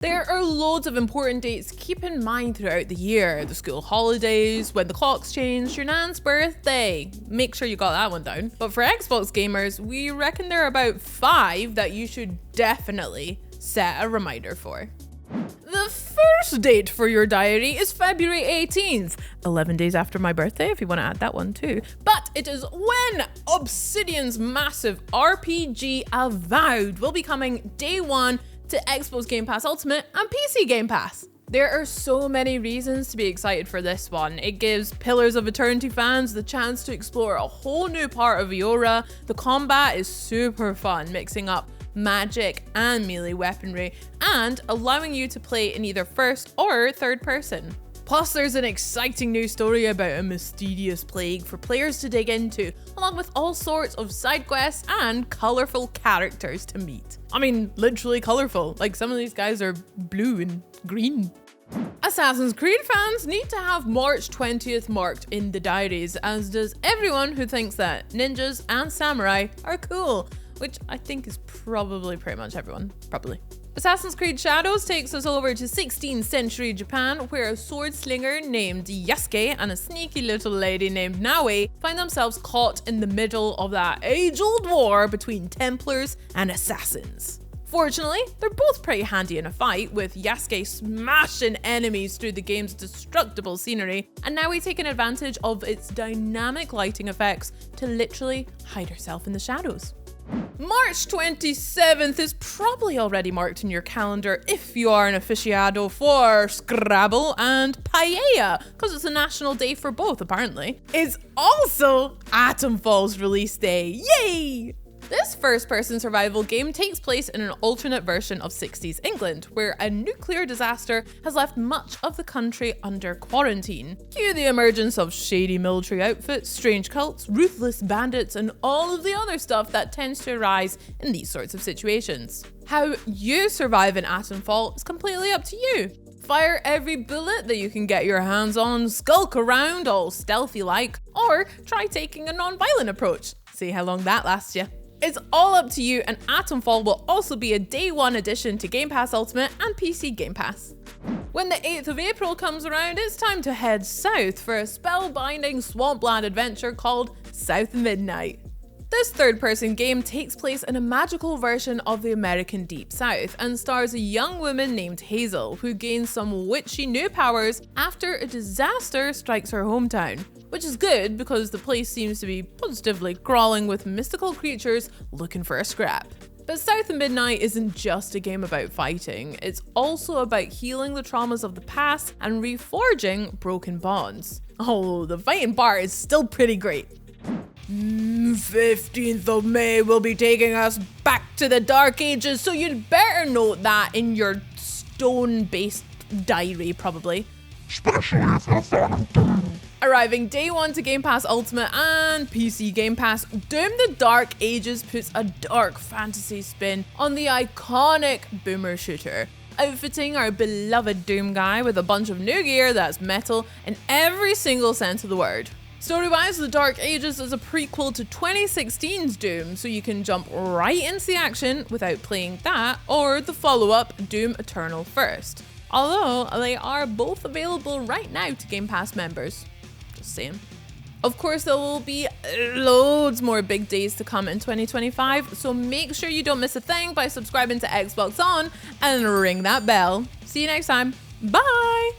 There are loads of important dates to keep in mind throughout the year. The school holidays, when the clocks change, your nan's birthday. Make sure you got that one down. But for Xbox gamers, we reckon there are about 5 that you should definitely set a reminder for. The first date for your diary is February 18th, 11 days after my birthday, if you want to add that one too. But it is when Obsidian's massive RPG Avowed will be coming day 1 to Xbox Game Pass Ultimate and PC Game Pass. There are so many reasons to be excited for this one. It gives Pillars of Eternity fans the chance to explore a whole new part of Eora. The combat is super fun, mixing up magic and melee weaponry, and allowing you to play in either first or third person. Plus, there's an exciting new story about a mysterious plague for players to dig into, along with all sorts of side quests and colourful characters to meet. I mean, literally colourful, like some of these guys are blue and green. Assassin's Creed fans need to have March 20th marked in the diaries, as does everyone who thinks that ninjas and samurai are cool, which I think is probably pretty much everyone, probably. Assassin's Creed Shadows takes us over to 16th century Japan, where a sword slinger named Yasuke and a sneaky little lady named Naue find themselves caught in the middle of that age-old war between Templars and Assassins. Fortunately, they're both pretty handy in a fight, with Yasuke smashing enemies through the game's destructible scenery, and Naue taking advantage of its dynamic lighting effects to literally hide herself in the shadows. March 27th is probably already marked in your calendar if you are an aficionado for Scrabble and Paella, because it's a national day for both apparently. It's also Atomfall's release day, yay! This first-person survival game takes place in an alternate version of 60s England, where a nuclear disaster has left much of the country under quarantine. Cue the emergence of shady military outfits, strange cults, ruthless bandits, and all of the other stuff that tends to arise in these sorts of situations. How you survive in Atomfall is completely up to you. Fire every bullet that you can get your hands on, skulk around all stealthy-like, or try taking a non-violent approach. See how long that lasts you. It's all up to you, and Atomfall will also be a day 1 addition to Game Pass Ultimate and PC Game Pass. When the 8th of April comes around, it's time to head south for a spellbinding swampland adventure called South Midnight. This third-person game takes place in a magical version of the American Deep South and stars a young woman named Hazel, who gains some witchy new powers after a disaster strikes her hometown. Which is good because the place seems to be positively crawling with mystical creatures looking for a scrap. But South of Midnight isn't just a game about fighting, it's also about healing the traumas of the past and reforging broken bonds. Oh, the fighting part is still pretty great. 15th of May will be taking us back to the Dark Ages, so you'd better note that in your stone-based diary, probably. Especially if you're a fan of Doom. Arriving day 1 to Game Pass Ultimate and PC Game Pass, Doom the Dark Ages puts a dark fantasy spin on the iconic boomer shooter, outfitting our beloved Doom guy with a bunch of new gear that's metal in every single sense of the word. Story-wise, The Dark Ages is a prequel to 2016's Doom, so you can jump right into the action without playing that or the follow-up Doom Eternal first. Although they are both available right now to Game Pass members. Just saying. Of course, there will be loads more big days to come in 2025, so make sure you don't miss a thing by subscribing to Xbox On and ring that bell. See you next time. Bye!